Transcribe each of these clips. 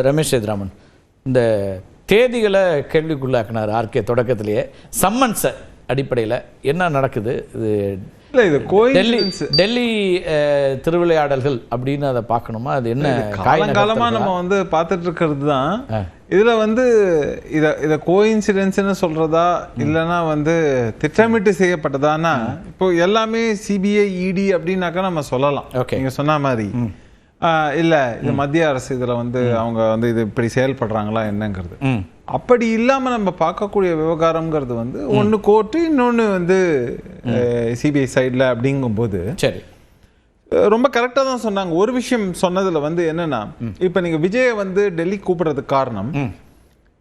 ரமேஷ் சேதுராமன் இந்த தேதிகளை கேள்விக்குள்ளாக்கினார் ஆர்கே தொடக்கத்திலேயே. சம்மன்ஸை அடிப்படையில் என்ன நடக்குது? இது டெல்லி திருவிளையாடல்கள் அப்படின்னு அதை பார்க்கணுமா? அது என்ன காலங்காலமா நம்ம பார்த்துட்டு இருக்கிறது தான். இதுல இத கோஇன்சிடென்ஸ்னு சொல்றதா இல்லைன்னா திட்டமிட்டு செய்யப்பட்டதானா? இப்போ எல்லாமே சிபிஐ இடி அப்படின்னாக்கா நம்ம சொல்லலாம். நீங்க சொன்ன மாதிரி இல்ல இது மத்திய அரசு இதுல அவங்க இது இப்படி செயல்படுறாங்களா என்னங்கிறது. அப்படி இல்லாம நம்ம பார்க்கக்கூடிய விவகாரம்ங்கிறது ஒன்னு கோர்ட்டு, இன்னொன்னு சிபிஐ சைட்ல அப்படிங்கும்போது சரி ரொம்ப கரெக்டா தான் சொன்னாங்க. ஒரு விஷயம் சொன்னதுல என்னன்னா, இப்ப நீங்க விஜய டெல்லி கூப்பிடுறதுக்கு காரணம்,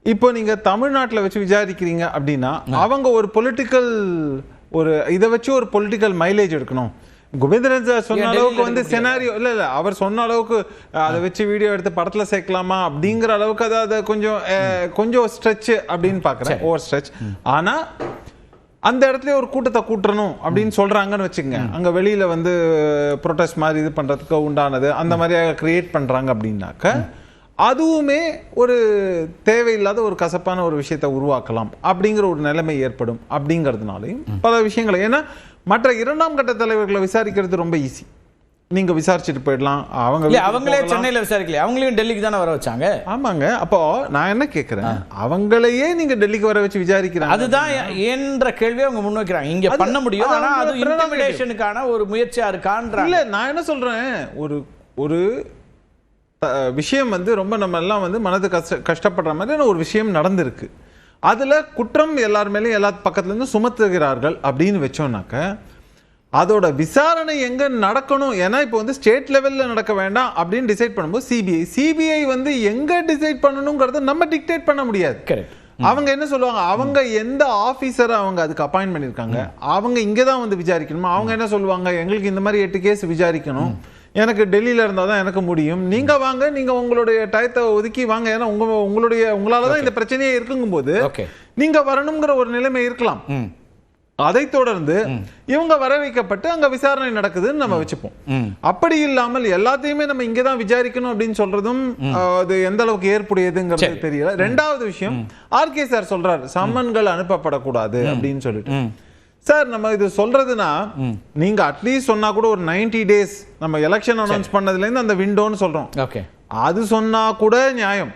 இப்போ நீங்க தமிழ்நாட்டில் வச்சு விசாரிக்கிறீங்க அப்படின்னா அவங்க ஒரு பொலிட்டிக்கல் இதை வச்சு ஒரு பொலிட்டிக்கல் மைலேஜ் எடுக்கணும். கோவிந்தராஜ் சொன்ன அளவுக்கு செனாரியோ இல்ல அவர் சொன்ன அளவுக்கு அதை வச்சு வீடியோ எடுத்து படத்துல சேர்க்கலாமா அப்படிங்கிற அளவுக்கு அதை கொஞ்சம் ஸ்ட்ரெச் அப்படின்னு பாக்குறேன், ஓவர் ஸ்ட்ரெச். ஆனா அந்த இடத்துல ஒரு கூட்டத்தை கூட்டணும் அப்படின்னு சொல்றாங்கன்னு வச்சுக்கோங்க, அங்க வெளியில ப்ரொடெஸ்ட் மாதிரி இது பண்றதுக்கு உண்டானது அந்த மாதிரி கிரியேட் பண்றாங்க அப்படின்னாக்க அதுவுமே ஒரு தேவையில்லாத ஒரு கசப்பான ஒரு விஷயத்தை உருவாக்கலாம் அப்படிங்கிற ஒரு நிலைமை ஏற்படும். அப்படிங்கிறதுனாலையும் பல விஷயங்களை, ஏன்னா மற்ற இரண்டாம் கட்ட தலைவர்களை விசாரிக்கிறது ரொம்ப ஈஸி, நீங்க விசாரிச்சுட்டு போயிடலாம். அவங்களே சென்னையில விசாரிக்கல, அவங்களையும் டெல்லிக்கு தானே வர வச்சாங்க. ஆமாங்க. அப்போ நான் என்ன கேட்கிறேன், அவங்களையே நீங்க டெல்லிக்கு வர வச்சு விசாரிக்கிறாங்க, அதுதான் என்ற கேள்வியை அவங்க முன்வைக்கிறாங்க. இங்க பண்ண முடியும், ஆனா அது இன்டிமிடேஷனுக்கான ஒரு முயற்சியா இருக்கான்ற. இல்ல நான் என்ன சொல்றேன், ஒரு விஷயம் ரொம்ப நம்ம எல்லாம் மனது கஷ்டப்படுற மாதிரி ஒரு விஷயம் நடந்திருக்கு. அதுல குற்றம் எல்லார் மேலேயும் எல்லா பக்கத்துல இருந்து சுமத்துகிறார்கள் அப்படின்னு வச்சோம்னாக்க அதோட விசாரணை எங்க நடக்கணும்? ஏன்னா இப்போ ஸ்டேட் லெவல்ல நடக்க வேண்டாம் அப்படின்னு டிசைட் பண்ணும்போது சிபிஐ எங்க டிசைட் பண்ணணுங்கிறத நம்ம டிக்டேட் பண்ண முடியாது. அவங்க என்ன சொல்லுவாங்க, அவங்க எந்த ஆபீசரை அவங்க அதுக்கு அப்பாயிண்ட் பண்ணிருக்காங்க, அவங்க இங்கதான் விசாரிக்கணுமா? அவங்க என்ன சொல்லுவாங்க, எங்களுக்கு இந்த மாதிரி 8 கேஸ் விசாரிக்கணும், எனக்கு டெல்லியில இருந்தா தான் எனக்கு முடியும், நீங்க வாங்க, நீங்க உங்களுடைய டயத்தை ஒதுக்கி வாங்க, ஏன்னா உங்களாலதான் இந்த பிரச்சனையே இருக்குங்கும் போது நீங்க வரணுங்கிற ஒரு நிலைமை இருக்கலாம். அதை தொடர்ந்து இவங்க வர வைக்கப்பட்டு அங்க விசாரணை நடக்குதுன்னு நம்ம வச்சுப்போம். அப்படி இல்லாமல் எல்லாத்தையுமே நம்ம இங்கதான் விசாரிக்கணும் அப்படின்னு சொல்றதும் அது எந்த அளவுக்கு ஏற்புடையதுங்கிறது தெரியல. ரெண்டாவது விஷயம், ஆர்கே சார் சொல்றாரு சம்மன்கள் அனுப்பப்படக்கூடாது அப்படின்னு சொல்லிட்டு. சார் நம்ம இது சொல்றதுன்னா நீங்க அட்லீஸ்ட் சொன்னா கூட ஒரு 90 days நம்ம எலெக்ஷன் அனௌன்ஸ் பண்ணதுல இருந்து அந்த விண்டோன்னு சொல்றோம், அது சொன்னா கூட நியாயம்.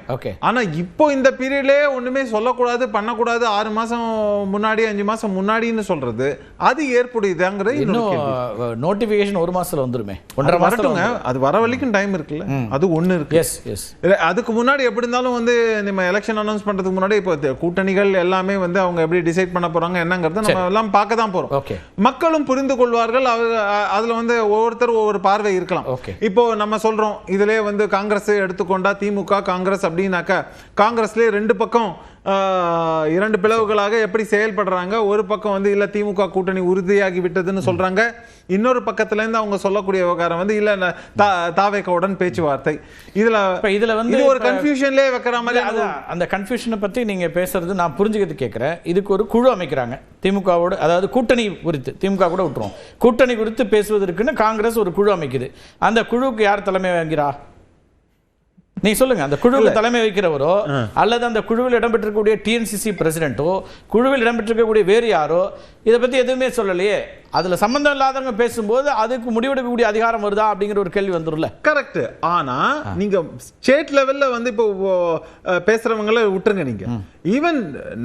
ஆனா இப்போ இந்த பீரியட்லயே ஒண்ணுமே சொல்லக்கூடாது, பண்ணக்கூடாது, 6 மாசம் முன்னாடி 5 மாசம் முன்னாடின்னு சொல்றது அது ஏற்புடையதாங்கிறது. நோட்டிபிகேஷன் 1 மாசத்துல வந்துருமே, 1.5 வரட்டுங்க, அது வர வரைக்கும் டைம் இருக்குல்ல, அது ஒண்ணு இருக்கு. அதுக்கு முன்னாடி எப்படி இருந்தாலும் நம்ம எலெக்ஷன் அனௌன்ஸ் பண்றதுக்கு முன்னாடி இப்போ கூட்டணிகள் எல்லாமே அவங்க எப்படி டிசைட் பண்ண போறாங்க என்னங்கிறது நம்ம எல்லாம் பார்க்க தான் போறோம். மக்களும் புரிந்து கொள்வார்கள். அதுல ஒவ்வொருத்தர் ஒவ்வொரு பார்வை இருக்கலாம். இப்போ நம்ம சொல்றோம் இதுல காங்கிரஸ் எடுத்துக்கொண்டா திமுக காங்கிரஸ் அப்படின்னாக்க காங்கிரஸ்ல 2 பக்கம் 2 பிளவுகளாக எப்படி செயல்படுறாங்க. ஒரு பக்கம் இல்ல திமுக கூட்டணி உறுதியாகி விட்டதுன்னு சொல்றாங்க, இன்னொரு பக்கத்துல இருந்து அவங்க சொல்லக்கூடிய விவகாரம் இல்ல தாவேகவுடன் பேச்சுவார்த்தை. இதுல இது ஒரு கன்ஃபியூஷன்லயே வைக்கிற மாதிரி. அந்த கன்ஃபியூஷனை பத்தி நீங்க பேசுறது நான் புரிஞ்சுக்கிட்டு கேட்கிறேன். இதுக்கு ஒரு குழு அமைக்கிறாங்க திமுகவோடு, அதாவது கூட்டணி குறித்து, திமுக கூட விட்டுருவோம், கூட்டணி குறித்து பேசுவதற்குன்னு காங்கிரஸ் ஒரு குழு அமைக்குது. அந்த குழுவுக்கு யார் தலைமை வாங்கிறா? நீ சொல்லுங்க. அந்த குழுவில் தலைமை வைக்கிறவரோ அல்லது அந்த குழுவில் இடம்பெற்றிருக்கக்கூடிய டிஎன்சிசி பிரசிடென்ட்டோ குழுவில் இடம்பெற்றிருக்கக்கூடிய வேறு யாரோ இதை பத்தி எதுவுமே சொல்லலையே. அதுல சம்பந்தம் இல்லாதவங்க பேசும்போது அதுக்கு முடிவெடுக்கக்கூடிய அதிகாரம் வருதா அப்படிங்கிற ஒரு கேள்வி வந்துரும்ல. கரெக்ட். ஆனா நீங்க ஸ்டேட் லெவல்ல இப்போ பேசுறவங்கள விட்டுருங்க, நீங்க ஈவன்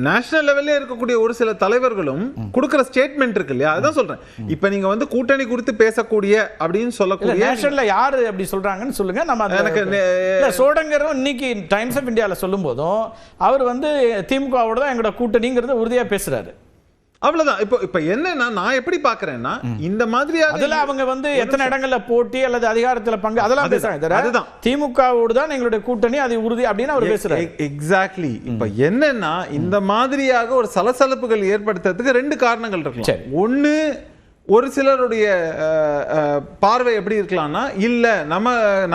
நேஷனல் லெவல்ல இருக்கக்கூடிய ஒரு சில தலைவர்களும் கொடுக்கிற ஸ்டேட்மெண்ட் இருக்கு இல்லையா, அதான் சொல்றேன். இப்ப நீங்க கூட்டணி குறித்து பேசக்கூடிய அப்படின்னு சொல்லக்கூடிய நேஷனல்ல யாரு அப்படி சொல்றாங்கன்னு சொல்லுங்க. நம்ம எனக்கு சோடங்கரும் இன்னைக்கு டைம்ஸ் ஆஃப் இந்தியாவில் சொல்லும் போதும் அவர் திமுகவோட தான் எங்களோட கூட்டணிங்கிறத உறுதியா பேசுறாரு. அவ்வளவுதான். இப்போ என்னன்னா நான் எப்படி பாக்குறேன்னா, இந்த மாதிரி அவங்க எத்தனை இடங்கள்ல போட்டி அல்லது அதிகாரத்துல பங்கு அதெல்லாம் பேசுறாங்க. அதுதான் திமுகவோடு தான் எங்களுடைய கூட்டணி, அது உறுதி அப்படின்னு அவர் பேசுறாரு. எக்ஸாக்ட்லி. இப்போ என்னன்னா இந்த மாதிரியாக ஒரு சலசலப்புகள் ஏற்படுத்துறதுக்கு 2 காரணங்கள் இருக்கு. ஒன்னு, ஒரு சிலருடைய பார்வை எப்படி இருக்கலாம்னா, இல்ல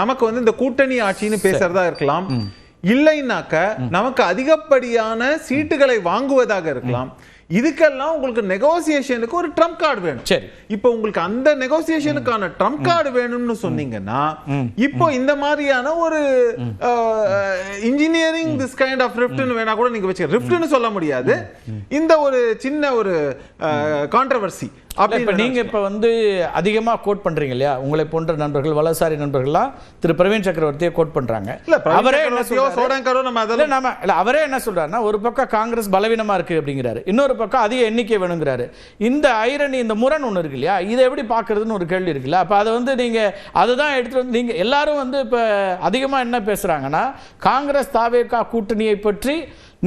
நமக்கு இந்த கூட்டணி ஆட்சின்னு பேசுறதா இருக்கலாம், இல்லைனாக்க நமக்கு அதிகப்படியான சீட்டுகளை வாங்குவதாக இருக்கலாம், இதுக்கெல்லாம் உங்களுக்கு நெகோசியேஷனுக்கு ஒரு ட்ரம்ப் கார்டு வேணும். சரி, இப்போ உங்களுக்கு அந்த நெகோசியேஷனுக்கான ட்ரம்ப் கார்டு வேணும்னு சொன்னீங்கன்னா இப்போ இந்த மாதிரியான ஒரு இன்ஜினியரிங் திஸ் கைண்ட் ஆஃப் ரிஃப்ட்னு வேணா கூட நீங்க வச்சுக்க. ரிஃப்ட்னு சொல்ல முடியாது, இந்த ஒரு சின்ன ஒரு கான்ட்ரோவர்சி. இப்ப நீங்க இப்ப வந்து அதிகமா கோட் பண்றீங்க இல்லையா, உங்களை போன்ற நண்பர்கள் வலதுசாரி நண்பர்கள்லாம் திரு பிரவீன் சக்கரவர்த்தியை கோட் பண்றாங்க. அவரே என்ன சொல்றாருன்னா, ஒரு பக்கம் காங்கிரஸ் பலவீனமா இருக்கு அப்படிங்கிறாரு, இன்னொரு பக்கம் அதிக எண்ணிக்கை வேணுங்கிறாரு. இந்த ஐரணி, இந்த முரண் ஒண்ணு இருக்கு இல்லையா, இதை எப்படி பாக்குறதுன்னு ஒரு கேள்வி இருக்குல்ல. அப்ப அதை வந்து நீங்க அதுதான் எடுத்துட்டு வந்து நீங்க எல்லாரும் வந்து இப்ப அதிகமா என்ன பேசுறாங்கன்னா, காங்கிரஸ் தாவேகா கூட்டணியை பற்றி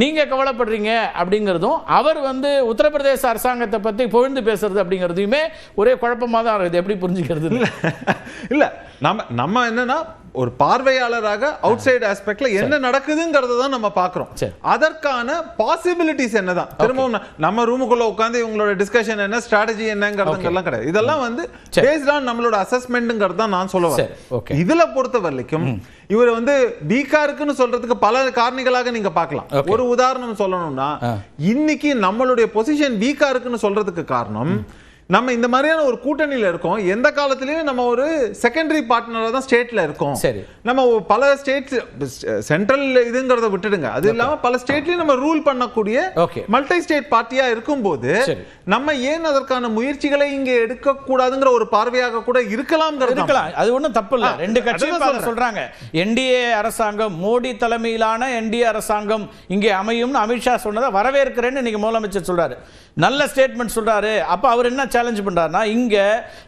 நீங்க கவலைப்படுறீங்க அப்படிங்கிறதும், அவர் வந்து உத்தரப்பிரதேச அரசாங்கத்தை பத்தி புகழ்ந்து பேசுறது அப்படிங்கிறதுமே ஒரே குழப்பமா தான் இருக்குது. எப்படி புரிஞ்சுக்கிறது? இல்ல நம்ம என்னன்னா ஒரு பார்வையாளராக அவுட் சைடு ஆஸ்பெக்ட்ல என்ன நடக்குதுங்கிறத தான் நம்ம பார்க்கிறோம். அதற்கான பாசிபிலிட்டிஸ் என்னதான் திரும்பவும் நம்ம ரூமுக்குள்ள உட்கார்ந்து இவங்களோட டிஸ்கஷன் என்ன, ஸ்ட்ராட்டஜி என்னங்கிறதுலாம் கிடையாது. இதெல்லாம் வந்து பேஸ்ட் ஆன் நம்மளோட அசஸ்மெண்ட்ங்கிறது தான் நான் சொல்லுவேன். இதுல பொறுத்த வரைக்கும் இவர் வந்து வீக்கா இருக்குன்னு சொல்றதுக்கு பல காரணிகளாக நீங்க பார்க்கலாம். ஒரு உதாரணம் சொல்லணும்னா, இன்னைக்கு நம்மளுடைய பொசிஷன் வீக்கா இருக்குன்னு சொல்றதுக்கு காரணம், நம்ம இந்த மாதிரியான ஒரு கூட்டணியில இருக்கோம். எந்த காலத்திலயும் நம்ம ஒரு செகண்டரி பார்ட்னரா தான் ஸ்டேட்ல இருக்கோம். நம்ம பல ஸ்டேட்ஸ் சென்ட்ரல் இதுங்கிறத விட்டுடுங்க, அது இல்லாம பல ஸ்டேட்லயும் நம்ம ரூல் பண்ணக்கூடிய மல்டி ஸ்டேட் பார்ட்டியா இருக்கும்போது நம்ம ஏன் அதற்கான முயற்சிகளை இங்க எடுக்க கூடாதுங்கிற ஒரு பார்வையாக கூட இருக்கலாம். அது ஒண்ணும் தப்பு இல்ல. ரெண்டு கட்சியும் சொல்றாங்க, என்டிஏ அரசாங்கம், மோடி தலைமையிலான என்டிஏ அரசாங்கம் இங்கே அமையும் அமித்ஷா சொன்னதை வரவேற்கிறேன்னு இன்னைக்கு முதலமைச்சர் சொல்றாரு. நல்ல ஸ்டேட்மெண்ட் சொல்றாரு. அப்ப அவர் என்ன சேலஞ்ச் பண்றாருன்னா, இங்க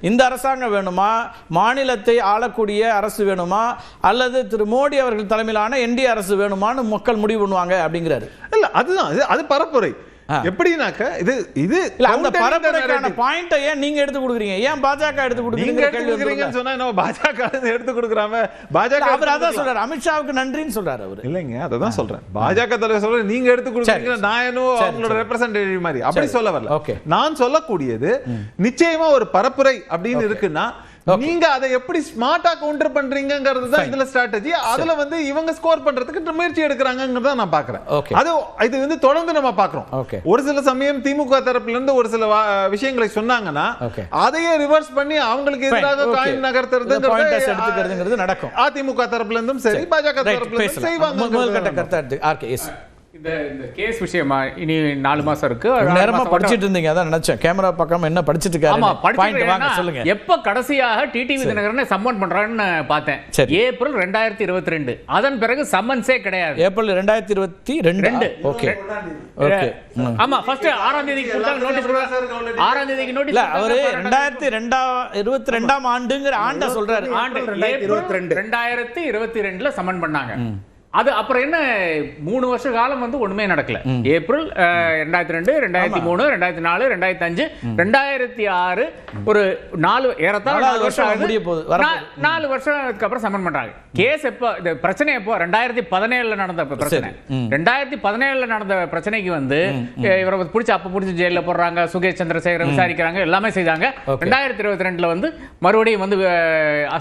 இந்த அரசாங்கம் வேணுமா, மாநிலத்தை ஆளக்கூடிய அரசு வேணுமா, அல்லது திரு மோடி அவர்கள் தலைமையிலான என்டிஏ அரசு வேணுமான்னு மக்கள் முடிவு பண்ணுவாங்க அப்படிங்கிறாரு. இல்ல அதுதான் அது பரப்புரை. எப்படினாக்க இது அந்த பரப்புரைக்கான பாயிண்ட ஏன் நீங்க எடுத்து கொடுக்குறீங்க, ஏன் பாஜக எடுத்து கொடுக்குறீங்கன்னு சொன்னா என்ன பாஜக எடுத்து கொடுக்குறாம, பாஜக அவர் அதான் சொல்றாரு, அமித்ஷாவுக்கு நன்றின்னு சொல்றாரு அவர். இல்லைங்க, அதான் சொல்றேன், பாஜக தலைவர் சொல்ற நீங்க எடுத்து கொடுக்குறீங்க, நான் என்னவோ அவங்களோட ரெப்ரசன்டேட்டிவ் மாதிரி அப்படி சொல்ல வரல. நான் சொல்லக்கூடியது நிச்சயமா ஒரு பரப்புரை அப்படின்னு இருக்குன்னா நீங்க அதை எப்படி ஸ்மார்ட்டா கவுண்டர் பண்றீங்கிறது தான் இதுல ஸ்ட்ராட்டஜி. அதுல வந்து இவங்க ஸ்கோர் பண்றதுக்கு முயற்சி எடுக்கறாங்கங்கறத நான் பார்க்கிறேன். அது இது வந்து தொடர்ந்து நம்ம பார்க்கிறோம். ஒரு சில சமயம் திமுக தரப்புல இருந்து ஒரு சில விஷயங்களை சொன்னாங்கன்னா அதையே ரிவர்ஸ் பண்ணி அவங்களுக்கு எதிராக காயின் நகர்த்துறதுங்கிறது நடக்கும். அதிமுக தரப்புல இருந்தும் சரி, பாஜக தரப்புல இருந்தும் செய்வாங்க. இந்த கேஸ் விஷயமா இனி 4 மாசம் இருக்கு. நேரமா படிச்சிட்டு இருந்தீங்க, அதான் நினைச்சேன். கேமரா பக்கம் என்ன படிச்சிட்டு இருக்காரு, சொல்லுங்க. எப்ப கடைசியாக டிடிவி தினகரனை சம்மன் பண்றான்னு பார்த்தேன். ஏப்ரல் 2022. அதன் பிறகு சம்மன்ஸே கிடையாது. ஏப்ரல் 2022. Okay okay. ஆமா, ஃபர்ஸ்ட் 6ஆம் தேதிக்கு கொடுத்தாங்க நோட்டீஸ். 6ஆம் தேதிக்கு நோட்டீஸ் இல்ல, அவரு 2022 ஆண்டுங்கிற ஆண்ட சொல்றாரு. ஆண்டு ஏப்ரல் 2022ல சம்மன் பண்ணாங்க. அது அப்புறம் என்ன 3 வருஷ காலம் வந்து ஒண்ணுமே நடக்கல. ஏப்ரல் 2002, 2003, 2004, 2005, 2006 ஒரு 4 ஏறத்தாழ 4 வருஷம் ஆகுது. 4 வருஷத்துக்கு அப்புறம் சம்மன் பண்றாங்க. கேஸ் எப்போ, இந்த பிரச்சனை எப்போ, 2017ல நடந்த பிரச்சனை. 2017ல நடந்த பிரச்சனைக்கு வந்து இவரை பிடிச்சி அப்ப பிடிச்சி ஜெயில போடுறாங்க, சுகேஷ் சந்திரசேகரன் விசாரிக்கிறாங்க, எல்லாமே செய்தாங்க. 2022ல வந்து மறுபடியும் வந்து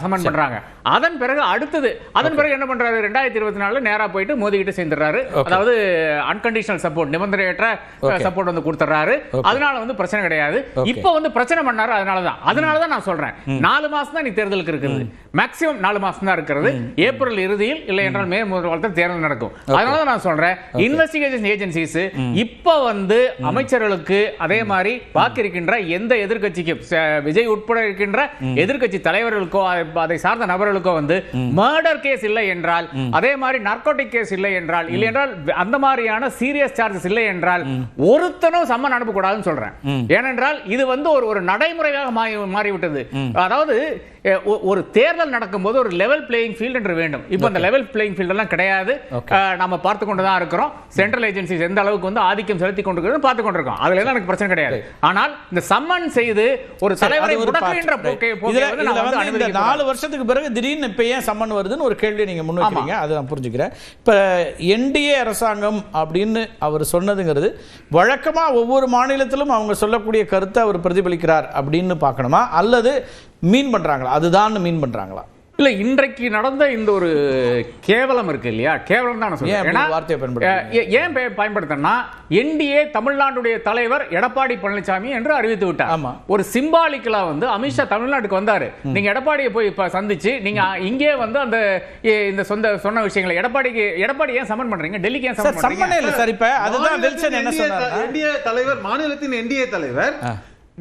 சம்மன் பண்றாங்க. அதன் பிறகு அடுத்தது, அதன் பிறகு என்ன பண்றாரு, 2024 நேரா போயிட்டு மோடி கிட்ட சேர்ந்துறாரு. அதாவது அன்கண்டிஷனல் சப்போர்ட், நிபந்தனையற்ற சப்போர்ட் வந்து கொடுத்துறாரு. அதனால வந்து பிரச்சனை கிடையாது. இப்போ வந்து பிரச்சனை பண்ணாரு. அதனாலதான் நான் சொல்றேன், 4 மாசம் தான் நீ தேர்தலுக்கு இருக்குது. மேக்ஸிமம் 4 மாசம் தான் இருக்கிறது. ஏப்ரல் இறுதியில் இல்லை என்றால் மே முதல் வாரத்தில் தேர்தல் நடக்கும். அதனால நான் சொல்றேன், இன்வெஸ்டிகேஷன் ஏஜென்சிஸ் இப்போ வந்து அமைச்சர்களுக்கு, அதே மாதிரி பாக்கி இருக்கின்ற எந்த எதிர்கட்சிக்கு, விஜய் உட்பட இருக்கின்ற எதிர்கட்சி தலைவர்களுக்கோ அதை சார்ந்த நபர்களுக்கோ வந்து மர்டர் கேஸ் இல்லை என்றால், அதே மாதிரி நார்கோட்டிக் கேஸ் இல்லை என்றால், இல்லை என்றால் அந்த மாதிரியான சீரியஸ் சார்ஜஸ் இல்லை என்றால் ஒருத்தனும் சம்மன் அனுப்பக்கூடாதுன்னு சொல்றேன். ஏனென்றால் இது வந்து ஒரு நடைமுறையாக மாறிவிட்டது. அதாவது ஒரு தேர்தல் நடக்கும்போது ஒரு லெவல் பிளேயிங் ஃபீல்ட் என்று வேண்டும். இப்போ அந்த லெவல் பிளேயிங் ஃபீல்ட் எல்லாம் கிடையாது. நம்ம பார்த்து கொண்டு தான் இருக்கிறோம். சென்ட்ரல் ஏஜென்சிஸ் எந்த அளவுக்கு வந்து ஆதிக்கம் செலுத்தி கொண்டிருக்கிறது பார்த்து கொண்டிருக்கோம். அதுல எல்லாம் எனக்கு பிரச்சனை கிடையாது. ஆனால் இந்த சம்மன் செய்து ஒரு தலைவரை முடக்குகின்ற போக்கை இந்த 4 வருஷத்துக்கு பிறகு திடீர்னு இப்ப ஏன் சம்மன் வருதுன்னு ஒரு கேள்வி நீங்க முன்வைக்கிறீங்க. அதை நான் புரிஞ்சுக்கிறேன். இப்ப என்டிஏ அரசாங்கம் அப்படின்னு அவர் சொன்னதுங்கிறது வழக்கமா ஒவ்வொரு மாநிலத்திலும் அவங்க சொல்லக்கூடிய கருத்தை அவர் பிரதிபலிக்கிறார் அப்படின்னு பார்க்கணுமா, அல்லது மீன் பண்றாங்களா, அதுதான் மீன் பண்றாங்களா? இல்ல இன்றைக்கு நடந்த இந்த ஒரு கேவலம் இருக்கு இல்லையா, கேவலம் தான் நான் ஏன் சொல்றேன். அப்படி ஒரு வார்த்தையை பயன்படுத்துறீங்க? ஏன் பயன்படுத்தினா என்டிஏ தமிழ்நாட்டுடைய தலைவர் எடப்பாடி பழனிசாமி என்று அறிவித்து விட்டார். ஆமா. ஒரு சிம்பாலிக்கலா வந்து அமித்ஷா தமிழ்நாட்டுக்கு வந்தாரு. நீங்க எடப்பாடியை போய் இப்ப சந்திச்சு நீங்க இங்கே வந்து அந்த இந்த சொன்ன விஷயங்களை எடப்பாடி ஏன் சமன் பண்றீங்க, டெல்லிக்கு ஏன் சார் சமன் பண்றீங்க? சம்மனே இல்ல சார். இப்ப அதுதான் வில்சன் என்ன சொன்னார், என்டிஏ தலைவர், மாநிலத்தின் என்டிஏ தலைவர்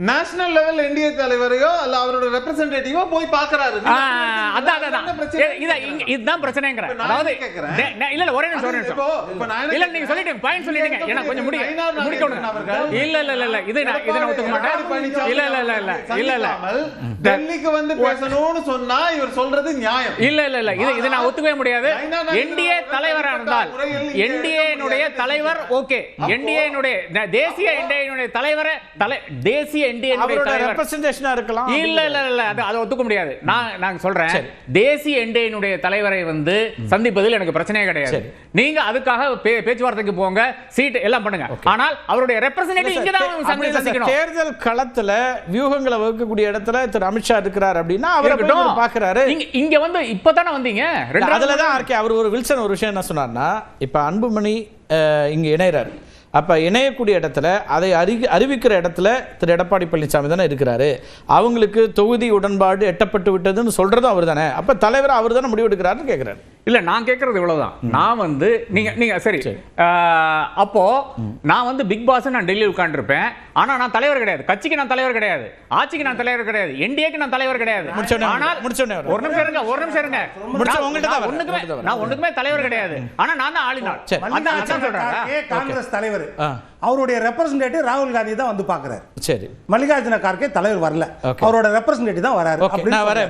நேஷனல் லெவல் என்டிஏ தலைவரையோ அல்ல அவரோட ரெப்ரசன்டேட்டிவோ போய் பார்க்கறாரு. இதுதான் பிரச்சனைங்கற. அதாவது இல்ல ஒரே நிமிஷம் இல்ல நீங்க சொல்லிட்டீங்க, பாயிண்ட் சொல்லிட்டீங்க. எனக்கு கொஞ்சம் முடிக்கணும். இல்ல இது நான் ஒத்துக்க மாட்டேன். இல்ல டெல்லிக்கு வந்து பேசணும்னு சொன்னா இவர் சொல்றது நியாயம். இல்ல இது நான் ஒத்துக்கவே முடியாது. என்டிஏ தலைவரா இருந்தால் என்டிஏனுடைய தலைவர் ஓகே, என்டிஏனுடைய தேசிய என்டிஏனுடைய தலைவர் தேசிய அவரோட ரெப்ரசன்டேஷனா இருக்கலாம். இல்ல அது ஒத்துக்க முடியாது. நான் சொல்றேன், தேசிய என்டிஏனுடைய தலைவரை வந்து சந்திப்பதில் எனக்கு பிரச்சனையே கிடையாது. நீங்க அதுக்காக பேச்சுவார்த்தைக்கு போங்க, சீட் எல்லாம் பண்ணுங்க. ஆனால் அவருடைய ரெப்ரசன்டேட்டிவ் இங்க தான் சந்திக்கணும். தேர்தல் களத்துல வியூகங்களை வகுக்கக்கூடிய இடத்துல திரு அமித்ஷா இருக்கிறார் அப்படின்னா அவரை பாக்குறாரு. இங்க வந்து இப்பதானே வந்தீங்க. அதுலதான் அவர் ஒரு வில்சன் ஒரு விஷயம் என்ன சொன்னார்னா, இப்ப அன்புமணி இங்க இணையறாரு. அப்ப இணையக்கூடிய இடத்துல அதை அறிவிக்கிற இடத்துல திரு எடப்பாடி பழனிசாமி தானே இருக்கிறாரு. அவங்களுக்கு தொகுதி உடன்பாடு எட்டப்பட்டு விட்டதுன்னு சொல்றதும் அவர் தானே. அப்ப தலைவர் அவர் தானே முடிவு எடுக்கிறாருன்னு கேட்கிறாரு. இல்ல நான் கேட்கறது இவ்வளவுதான். நான் வந்து நீங்க சரி, அப்போ நான் வந்து பிக் பாஸ் நான் டெல்லியில் உட்கார்ந்திருப்பேன். ஆனா நான் தலைவர் கிடையாது, கட்சிக்கு நான் தலைவர் கிடையாது, ஆட்சிக்கு நான் தலைவர் கிடையாது, என்டிஏக்கு நான் தலைவர் கிடையாது. ஆனால் ஒரு நிமிஷம் இருங்க. நான் ஒண்ணுக்குமே தலைவர் கிடையாது. ஆனா நான் தான் ஆளினாள். அதான் சொல்றேன். காங்கிரஸ் தலைவர் அவருடைய ரெப்ரசன்டேட்டிவ் ராகுல் காந்தி தான் வந்து பாக்குறாரு. சரி, மல்லிகார்ஜுன கார்கே தலைவர் வரல, அவரோட ரெப்ரசன்டேட்டிவ் தான் வராரு.